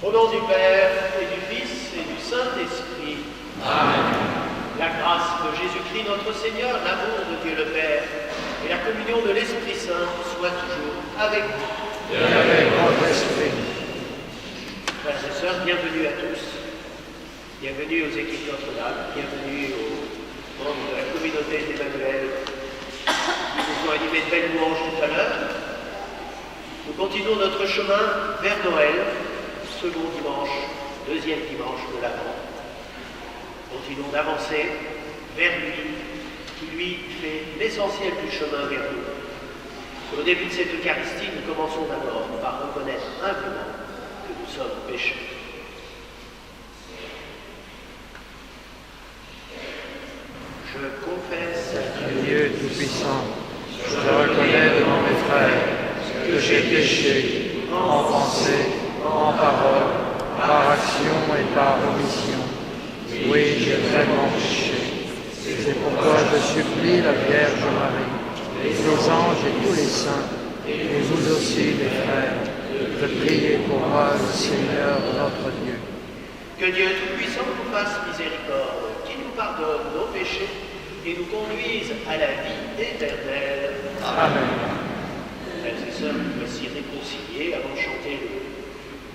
Au nom du Père, et du Fils, et du Saint-Esprit. Amen. La grâce de Jésus-Christ notre Seigneur, l'amour de Dieu le Père, et la communion de l'Esprit Saint soient toujours avec vous. Et avec votre esprit. Frères et sœurs, bienvenue à tous. Bienvenue aux équipes Notre-Dame, bienvenue aux membres de la communauté d'Emmanuel qui nous ont animé de belles louanges tout à l'heure. Nous continuons notre chemin vers Noël, second dimanche, deuxième dimanche de l'Avent. Continuons d'avancer vers lui, qui lui fait l'essentiel du chemin vers nous. Au début de cette Eucharistie, nous commençons d'abord par reconnaître humblement que nous sommes pécheurs. Je confesse à Dieu Tout-Puissant, je reconnais devant mes frères que j'ai péché en pensée, en parole, par action et par omission. Oui, j'ai vraiment péché. C'est pourquoi je supplie la Vierge Marie, les anges et tous les saints, et vous aussi, les frères, de prier pour moi, le Seigneur notre Dieu. Que Dieu Tout-Puissant nous fasse miséricorde, qu'il nous pardonne nos péchés et nous conduise à la vie éternelle. Amen. Frères et sœurs, nous voici réconciliés. Avant de chanter le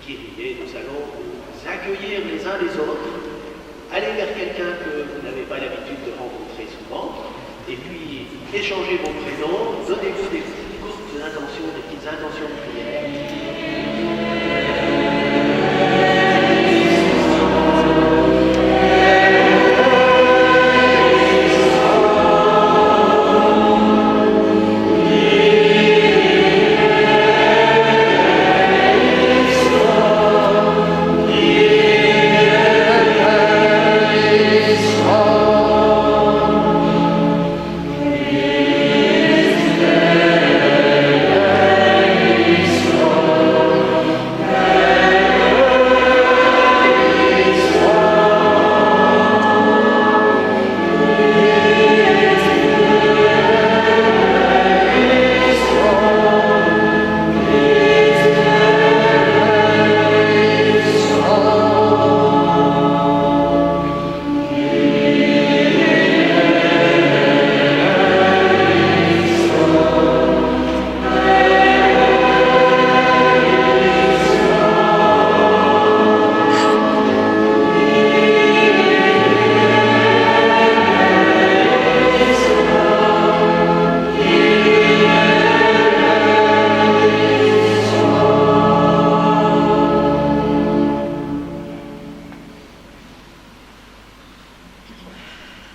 Kyrie, nous allons vous accueillir les uns les autres. Allez vers quelqu'un que vous n'avez pas l'habitude de rencontrer souvent, et puis échangez vos prénoms, donnez-vous des petites intentions de prière.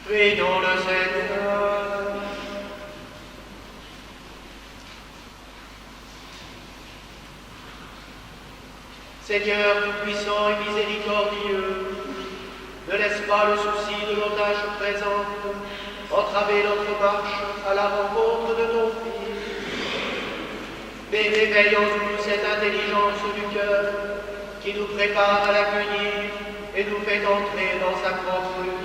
Prions le Seigneur. Seigneur tout-puissant et miséricordieux, ne laisse pas le souci de nos tâches présentes entraver notre marche à la rencontre de ton Fils. Mais réveille en nous cette intelligence du cœur qui nous prépare à l'accueillir et nous fait entrer dans sa propre vie.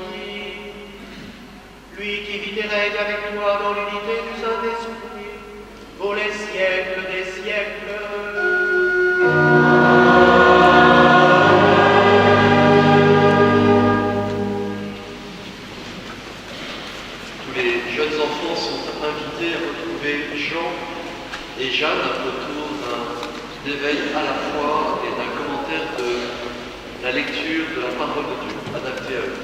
Lui qui vit et règne avec toi dans l'unité du Saint-Esprit, pour les siècles des siècles. Tous les jeunes enfants sont invités à retrouver Jean et Jeanne autour d'un éveil à la foi et d'un commentaire de la lecture de la parole de Dieu, adaptée à eux.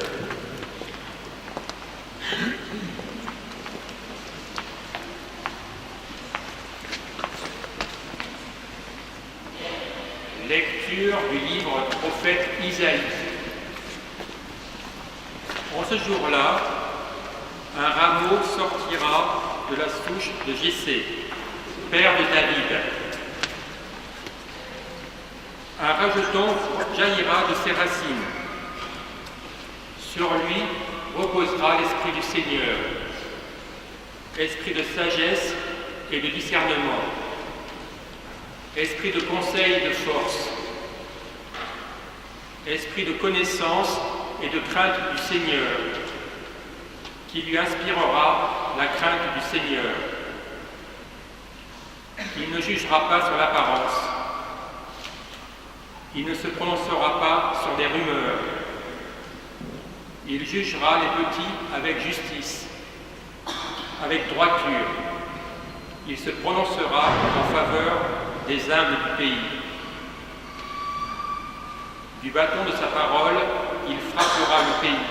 Lecture du livre prophète Isaïe. En ce jour-là, un rameau sortira de la souche de Jessé, père de David. Un rejeton jaillira de ses racines. Sur lui reposera l'esprit du Seigneur, esprit de sagesse et de discernement, esprit de conseil et de force, esprit de connaissance et de crainte du Seigneur, qui lui inspirera la crainte du Seigneur. Il ne jugera pas sur l'apparence. Il ne se prononcera pas sur des rumeurs. Il jugera les petits avec justice, avec droiture. Il se prononcera en faveur des humbles du pays. Du bâton de sa parole, il frappera le pays.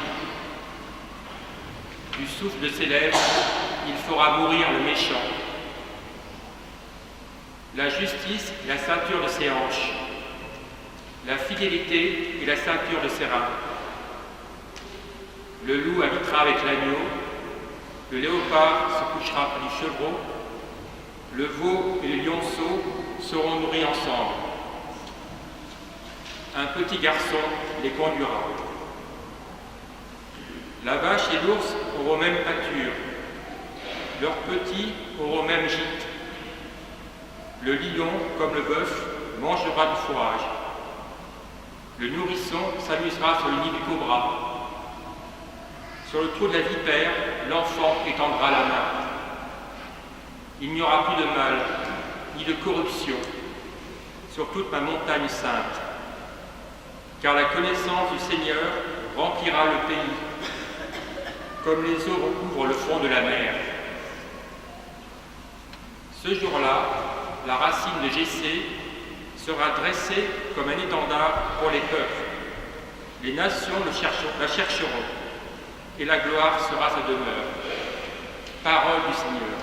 Du souffle de ses lèvres, il fera mourir le méchant. La justice est la ceinture de ses hanches. La fidélité est la ceinture de ses reins. Le loup habitera avec l'agneau. Le léopard se couchera près du chevreau. Le veau et le lionceau seront nourris ensemble. Un petit garçon les conduira. La vache et l'ours auront même pâture. Leurs petits auront même gîte. Le lion, comme le bœuf, mangera du fourrage. Le nourrisson s'amusera sur le nid du cobra. Sur le trou de la vipère, l'enfant étendra la main. Il n'y aura plus de mal, ni de corruption, sur toute ma montagne sainte. Car la connaissance du Seigneur remplira le pays, comme les eaux recouvrent le fond de la mer. Ce jour-là, la racine de Jessé sera dressée comme un étendard pour les peuples. Les nations la chercheront, et la gloire sera sa demeure. Parole du Seigneur.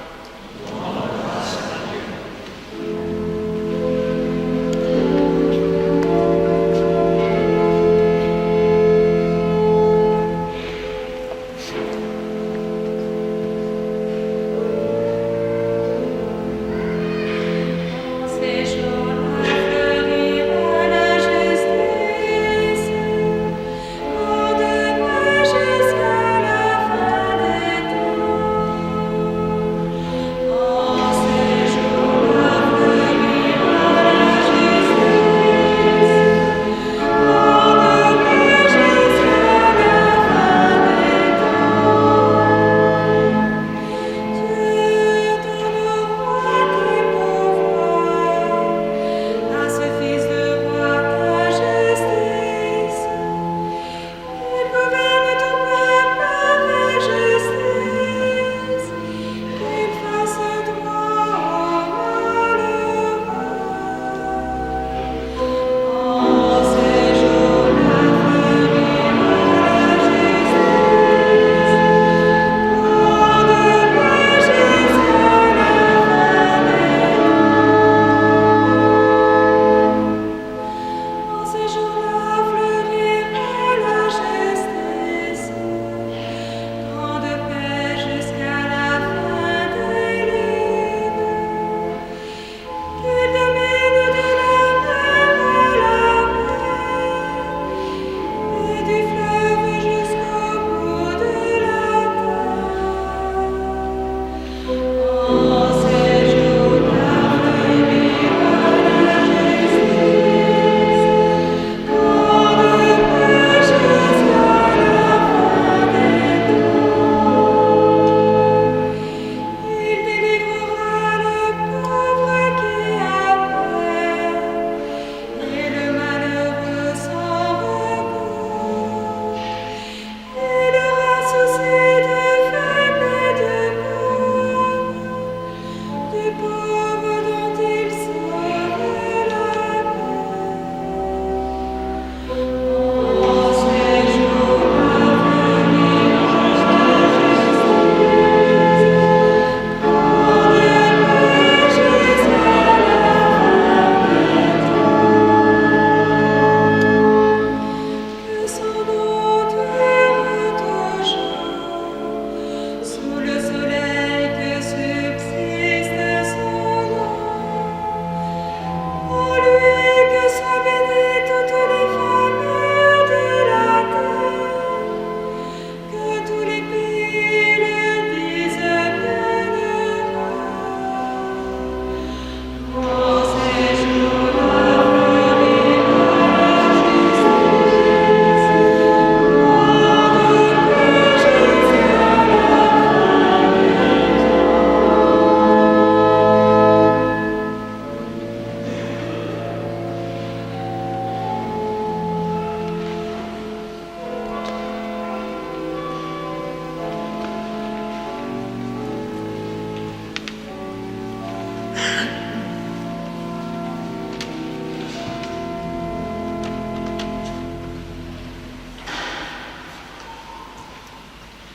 Sous le soleil que subsiste son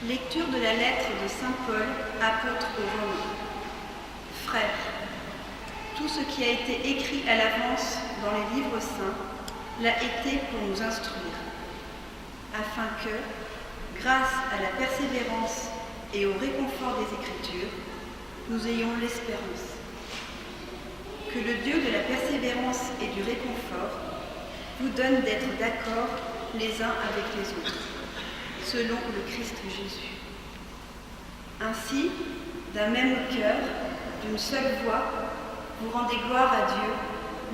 Lecture de la lettre de saint Paul, apôtre aux Romains. Frères, tout ce qui a été écrit à l'avance dans les livres saints l'a été pour nous instruire, afin que, grâce à la persévérance et au réconfort des Écritures, nous ayons l'espérance. Que le Dieu de la persévérance et du réconfort vous donne d'être d'accord les uns avec les autres, selon le Christ Jésus. Ainsi, d'un même cœur, d'une seule voix, vous rendez gloire à Dieu,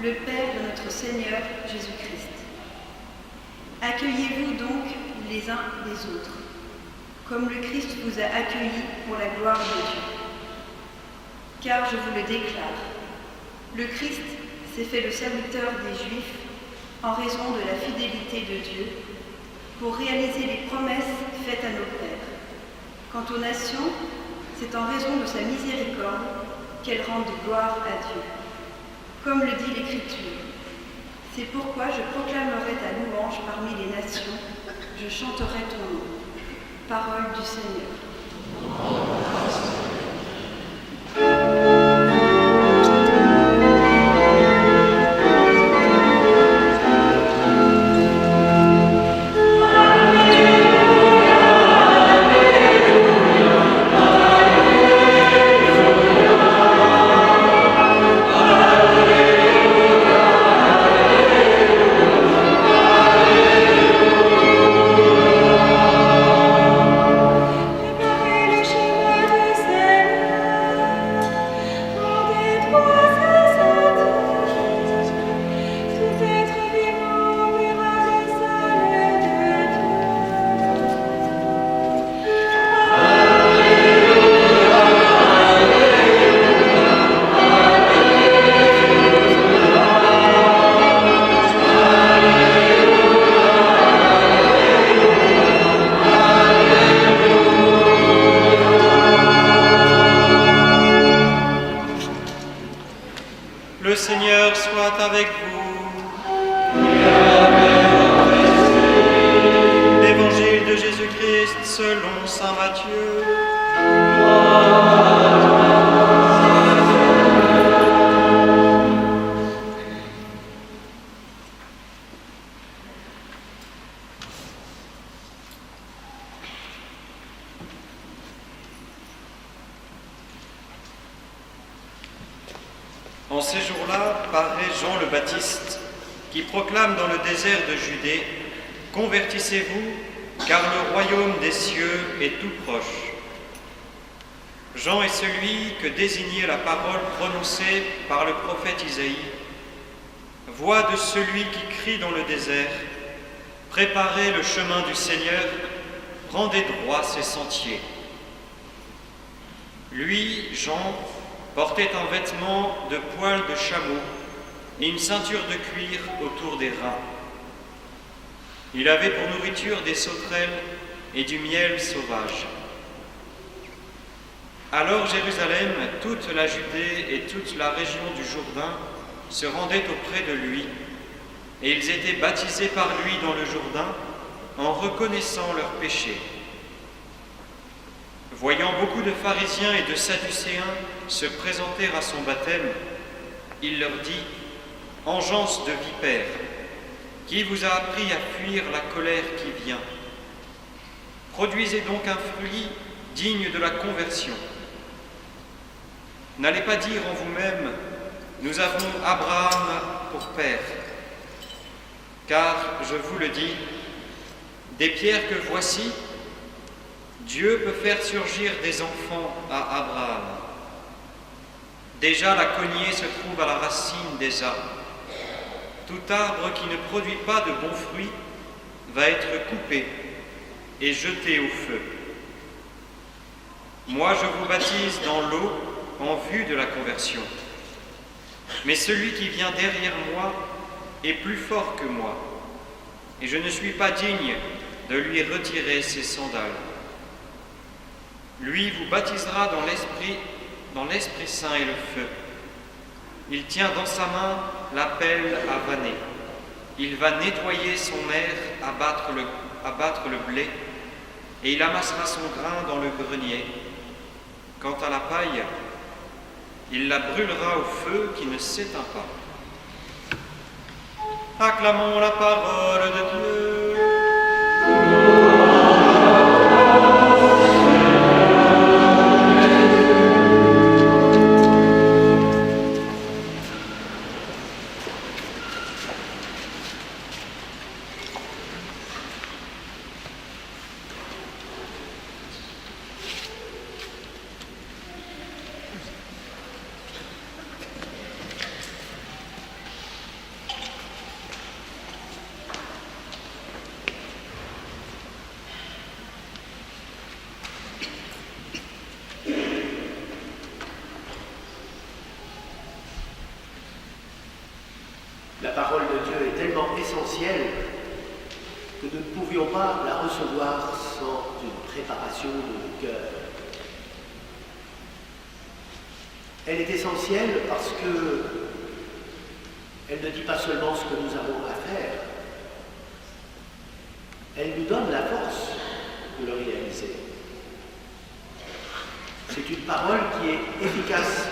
le Père de notre Seigneur Jésus-Christ. Accueillez-vous donc les uns les autres, comme le Christ vous a accueillis pour la gloire de Dieu. Car je vous le déclare, le Christ s'est fait le serviteur des Juifs en raison de la fidélité de Dieu, pour réaliser les promesses faites à nos pères. Quant aux nations, c'est en raison de sa miséricorde qu'elles rendent gloire à Dieu. Comme le dit l'Écriture, c'est pourquoi je proclamerai ta louange parmi les nations, je chanterai ton nom. Parole du Seigneur. Le Seigneur soit avec vous. L'Évangile de Jésus-Christ selon saint Matthieu. En ces jours-là, paraît Jean le Baptiste, qui proclame dans le désert de Judée : « Convertissez-vous, car le royaume des cieux est tout proche. » Jean est celui que désignait la parole prononcée par le prophète Isaïe. « Voix de celui qui crie dans le désert : préparez le chemin du Seigneur, rendez droit ses sentiers. » Lui, Jean, portait un vêtement de poil de chameau et une ceinture de cuir autour des reins. Il avait pour nourriture des sauterelles et du miel sauvage. Alors Jérusalem, toute la Judée et toute la région du Jourdain se rendaient auprès de lui, et ils étaient baptisés par lui dans le Jourdain en reconnaissant leurs péchés. Voyant beaucoup de pharisiens et de sadducéens se présenter à son baptême, il leur dit : « Engeance de vipères, qui vous a appris à fuir la colère qui vient ? Produisez donc un fruit digne de la conversion. N'allez pas dire en vous-même : nous avons Abraham pour père. Car, je vous le dis, des pierres que voici, Dieu peut faire surgir des enfants à Abraham. Déjà la cognée se trouve à la racine des arbres. Tout arbre qui ne produit pas de bons fruits va être coupé et jeté au feu. Moi, je vous baptise dans l'eau en vue de la conversion. Mais celui qui vient derrière moi est plus fort que moi, et je ne suis pas digne de lui retirer ses sandales. Lui vous baptisera dans l'Esprit Saint et le feu. Il tient dans sa main la pelle à vanner. Il va nettoyer son aire, abattre le blé, et il amassera son grain dans le grenier. Quant à la paille, il la brûlera au feu qui ne s'éteint pas. Acclamons la parole de Dieu. La parole de Dieu est tellement essentielle que nous ne pouvions pas la recevoir sans une préparation de nos cœurs. Elle est essentielle parce que elle ne dit pas seulement ce que nous avons à faire, elle nous donne la force de le réaliser. C'est une parole qui est efficace.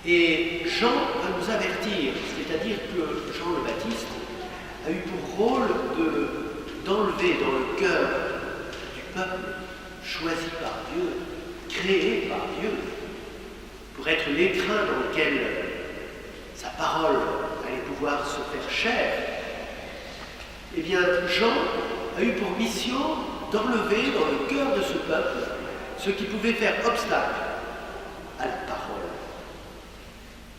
Et Jean va nous avertir, c'est-à-dire que Jean le Baptiste a eu pour rôle d'enlever dans le cœur du peuple choisi par Dieu, créé par Dieu, pour être l'écrin dans lequel sa parole allait pouvoir se faire chair. Eh bien, Jean a eu pour mission d'enlever dans le cœur de ce peuple ce qui pouvait faire obstacle à la parole.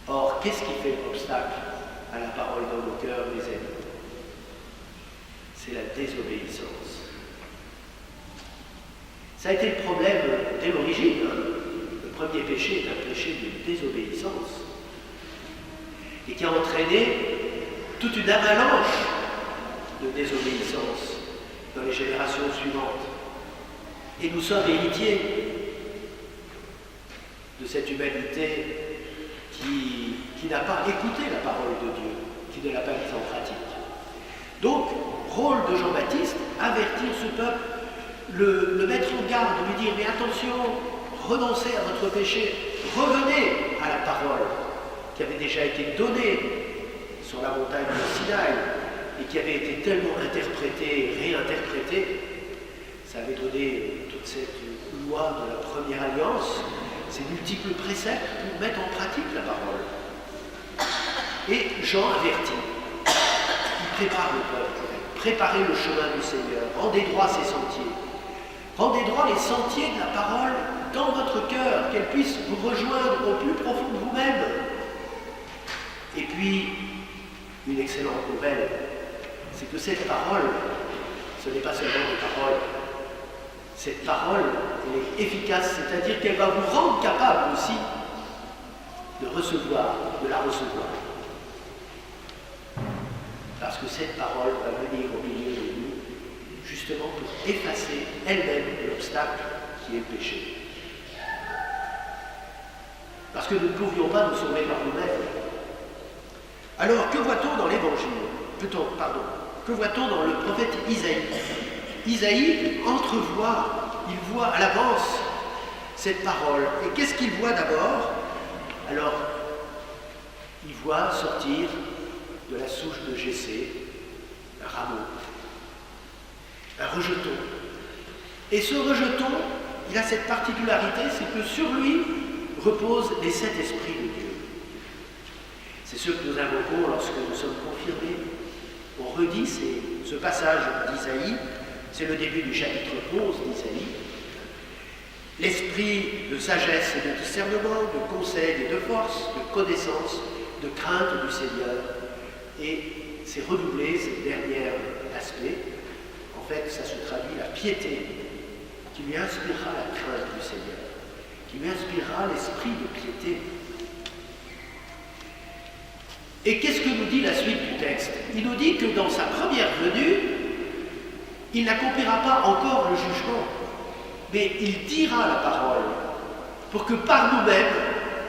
Or, qu'est-ce qui fait obstacle à la parole dans nos cœurs, mes amis? C'est la désobéissance. Ça a été le problème dès l'origine. Le premier péché est un péché de désobéissance et qui a entraîné toute une avalanche de désobéissance dans les générations suivantes. Et nous sommes héritiers de cette humanité qui n'a pas écouté la parole de Dieu, qui ne l'a pas mise en pratique. Donc, rôle de Jean-Baptiste, avertir ce peuple, le mettre en garde, lui dire, mais attention, renoncez à votre péché, revenez à la parole qui avait déjà été donnée sur la montagne de Sinaï et qui avait été tellement interprétée et réinterprétée. Ça avait donné toute cette loi de la première alliance, ces multiples préceptes pour mettre en pratique la parole. Et Jean avertit, il prépare le peuple, préparez le chemin du Seigneur, rendez droit ses sentiers, rendez droit les sentiers de la parole dans votre cœur, qu'elle puisse vous rejoindre au plus profond de vous-même. Et puis, une excellente nouvelle, c'est que cette parole, ce n'est pas seulement des paroles. Cette parole, elle est efficace, c'est-à-dire qu'elle va vous rendre capable aussi de recevoir, de la recevoir. Parce que cette parole va venir au milieu de nous, justement pour effacer elle-même l'obstacle qui est le péché. Parce que nous ne pouvions pas nous sauver par nous-mêmes. Alors, que voit-on dans l'Évangile? Que voit-on dans le prophète Isaïe? Isaïe entrevoit, il voit à l'avance cette parole. Et qu'est-ce qu'il voit d'abord? Alors, il voit sortir de la souche de Jessé un rameau, un rejeton. Et ce rejeton, il a cette particularité, c'est que sur lui reposent les 7 esprits de Dieu. C'est ce que nous invoquons lorsque nous sommes confirmés. On redit ce passage d'Isaïe, c'est le début du chapitre 11 d'Isaïe. L'esprit de sagesse et de discernement, de conseil et de force, de connaissance, de crainte du Seigneur. Et c'est redoublé, ce dernier aspect. En fait, ça se traduit la piété, qui lui inspirera la crainte du Seigneur, qui lui inspirera l'esprit de piété. Et qu'est-ce que nous dit la suite du texte? Il nous dit que dans sa première venue, il n'accomplira pas encore le jugement, mais il dira la parole, pour que par nous-mêmes,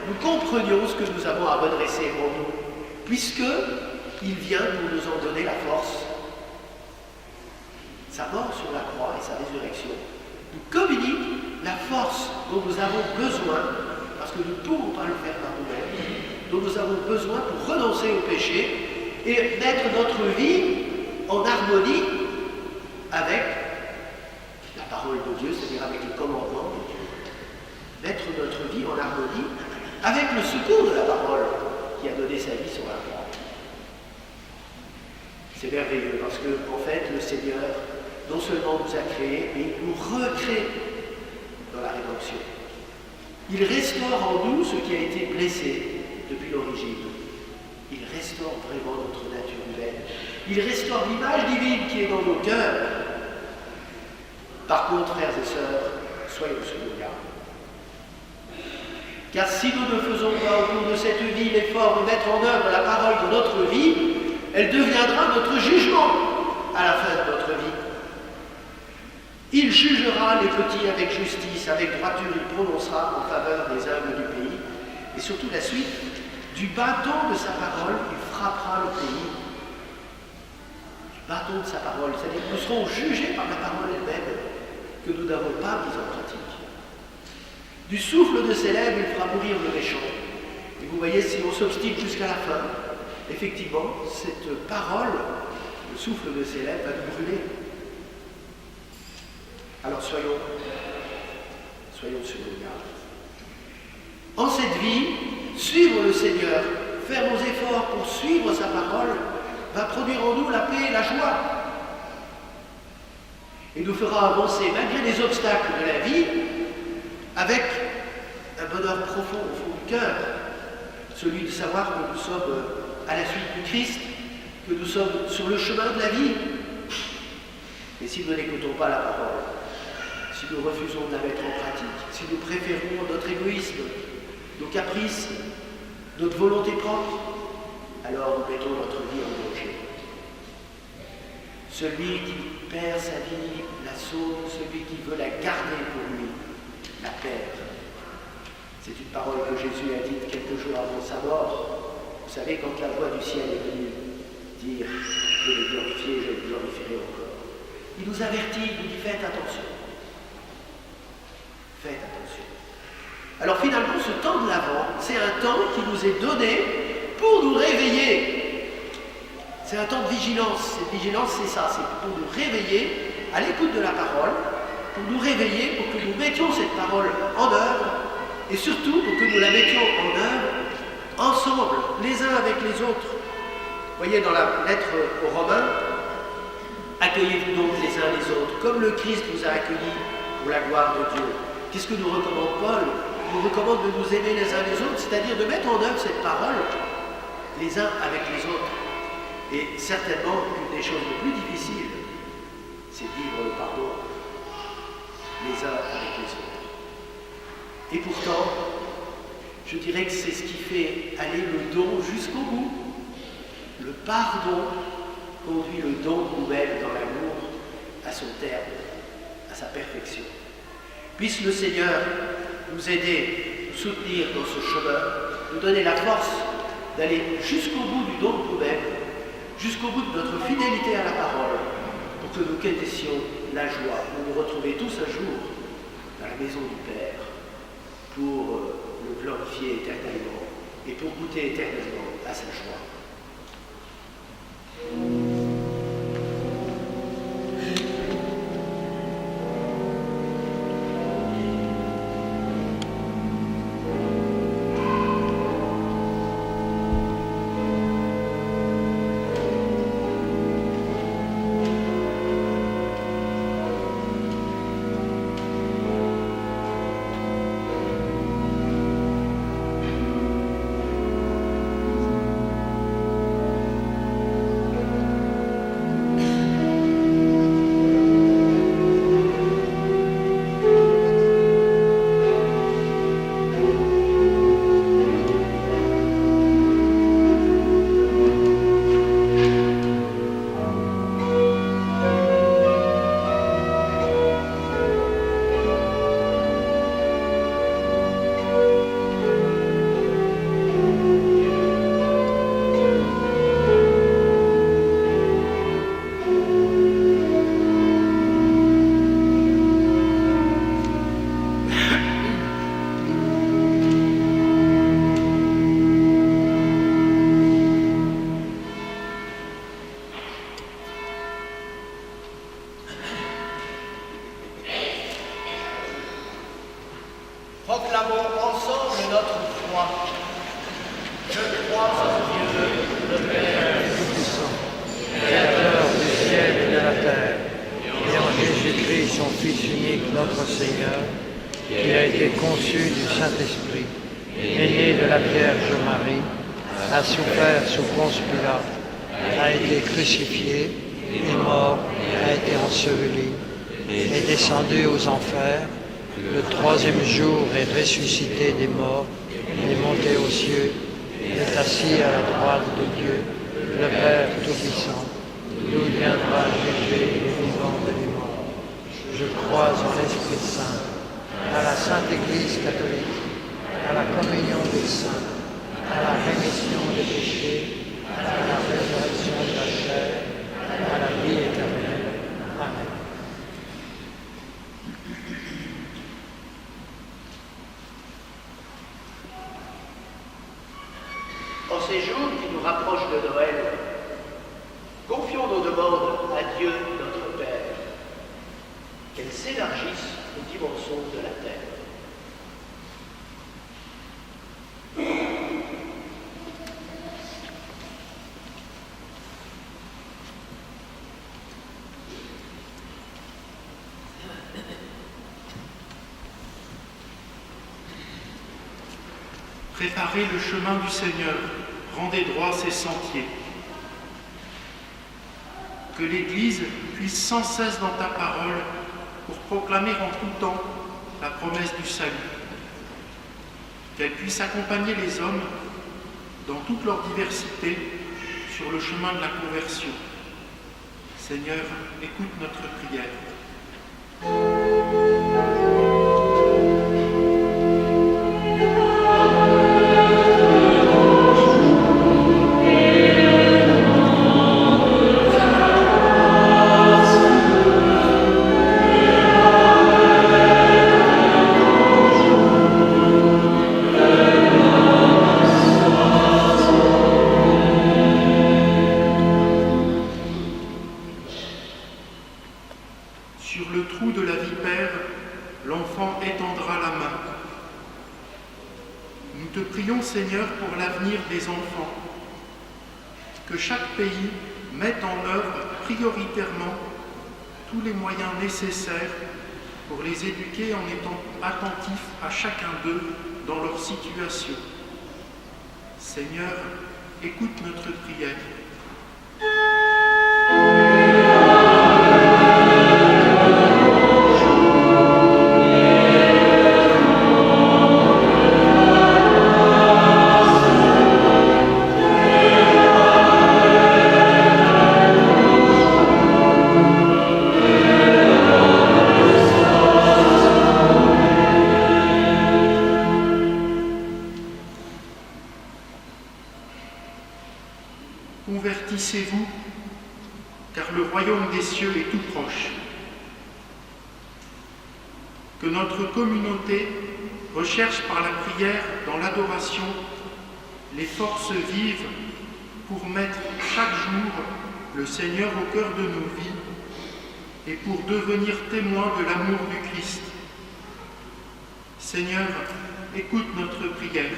nous comprenions ce que nous avons à redresser en nous, puisqu'il vient pour nous en donner la force. sa mort sur la croix et sa résurrection, nous communique la force dont nous avons besoin, parce que nous ne pouvons pas le faire par nous-mêmes, dont nous avons besoin pour renoncer au péché et mettre notre vie en harmonie avec la parole de Dieu, c'est-à-dire avec les commandements de Dieu. Mettre notre vie en harmonie avec le secours de la parole qui a donné sa vie sur la croix. C'est merveilleux parce que, en fait, le Seigneur non seulement nous a créés, mais il nous recrée dans la rédemption. Il restaure en nous ce qui a été blessé depuis l'origine. Il restaure vraiment notre nature humaine. Il restaure l'image divine qui est dans nos cœurs. Par contre, frères et sœurs, soyons sur nos gardes. Car si nous ne faisons pas au cours de cette vie l'effort de mettre en œuvre la parole de notre vie, elle deviendra notre jugement à la fin de notre vie. Il jugera les petits avec justice, avec droiture, il prononcera en faveur des humbles du pays. Et surtout la suite, du bâton de sa parole, il frappera le pays. Du bâton de sa parole, c'est-à-dire que nous serons jugés par la parole elle-même que nous n'avons pas mise en pratique. Du souffle de ses lèvres, il fera mourir le méchant. Et vous voyez, si on s'obstine jusqu'à la fin, effectivement, cette parole, le souffle de ses lèvres, va nous brûler. Alors soyons sur nos gardes. En cette vie, suivre le Seigneur, faire nos efforts pour suivre sa parole, va produire en nous la paix et la joie. Et nous fera avancer, malgré les obstacles de la vie, avec un bonheur profond au fond du cœur, celui de savoir que nous sommes à la suite du Christ, que nous sommes sur le chemin de la vie. Et si nous n'écoutons pas la parole, si nous refusons de la mettre en pratique, si nous préférons notre égoïsme, nos caprices, notre volonté propre, alors nous mettons notre vie en danger. Celui qui perd sa vie la sauve, celui qui veut la garder pour lui la perd. C'est une parole que Jésus a dite quelques jours avant sa mort. Vous savez, quand la voix du ciel est venue dire « Je vais glorifier, je le glorifierai encore », il nous avertit, il nous dit « Faites attention. Faites attention. » Alors finalement, ce temps de l'Avent, c'est un temps qui nous est donné pour nous réveiller. C'est un temps de vigilance. Cette vigilance, c'est ça, c'est pour nous réveiller à l'écoute de la parole, pour nous réveiller, pour que nous mettions cette parole en œuvre, et surtout pour que nous la mettions en œuvre ensemble, les uns avec les autres. Vous voyez dans la lettre aux Romains, accueillez-vous donc les uns les autres, comme le Christ vous a accueillis pour la gloire de Dieu. Qu'est-ce que nous recommande Paul? Il nous recommande de nous aimer les uns les autres, c'est-à-dire de mettre en œuvre cette parole les uns avec les autres. Et certainement, une des choses les plus difficiles, c'est de vivre le pardon les uns avec les autres. Et pourtant, je dirais que c'est ce qui fait aller le don jusqu'au bout. Le pardon conduit le don de nous-mêmes dans l'amour à son terme, à sa perfection. Puisse le Seigneur nous aider, nous soutenir dans ce chemin, nous donner la force d'aller jusqu'au bout du don de nous-mêmes, jusqu'au bout de notre fidélité à la parole, pour que nous connaissions la joie de nous retrouver tous un jour dans la maison du Père, pour le glorifier éternellement et pour goûter éternellement à sa joie. son Fils unique, notre Seigneur, qui a été conçu du Saint-Esprit, est né de la Vierge Marie, a souffert sous Ponce Pilate, a été crucifié, est mort, a été enseveli, est descendu aux enfers, le troisième jour est ressuscité des morts, est monté aux cieux, est assis à la droite de Dieu, le Père Tout-Puissant, d'où viendra juger les vivants et les morts. Je crois en l'Esprit Saint, à la Sainte Église catholique, à la communion des saints, à la rémission des péchés, à la résurrection de la chair, à la vie éternelle. Amen. En ces jours qui nous rapprochent de Noël, confions nos demandes à Dieu notre Père, qu'elles s'élargissent aux dimensions de la terre. Préparez le chemin du Seigneur, rendez droit ses sentiers. Que l'Église puisse sans cesse dans ta parole pour proclamer en tout temps la promesse du salut. Qu'elle puisse accompagner les hommes dans toute leur diversité sur le chemin de la conversion. Seigneur, écoute notre prière. Sur le trou de la vipère, l'enfant étendra la main. Nous te prions, Seigneur, pour l'avenir des enfants. Que chaque pays mette en œuvre prioritairement tous les moyens nécessaires pour les éduquer en étant attentifs à chacun d'eux dans leur situation. Seigneur, écoute notre prière. Convertissez-vous, car le royaume des cieux est tout proche. Que notre communauté recherche par la prière, dans l'adoration, les forces vives pour mettre chaque jour le Seigneur au cœur de nos vies et pour devenir témoins de l'amour du Christ. Seigneur, écoute notre prière.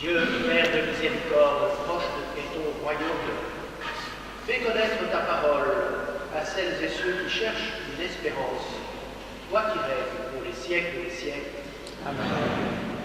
Dieu, Père de miséricorde, proche de ton royaume, fais connaître ta parole à celles et ceux qui cherchent une espérance, toi qui règnes pour les siècles des siècles. Amen.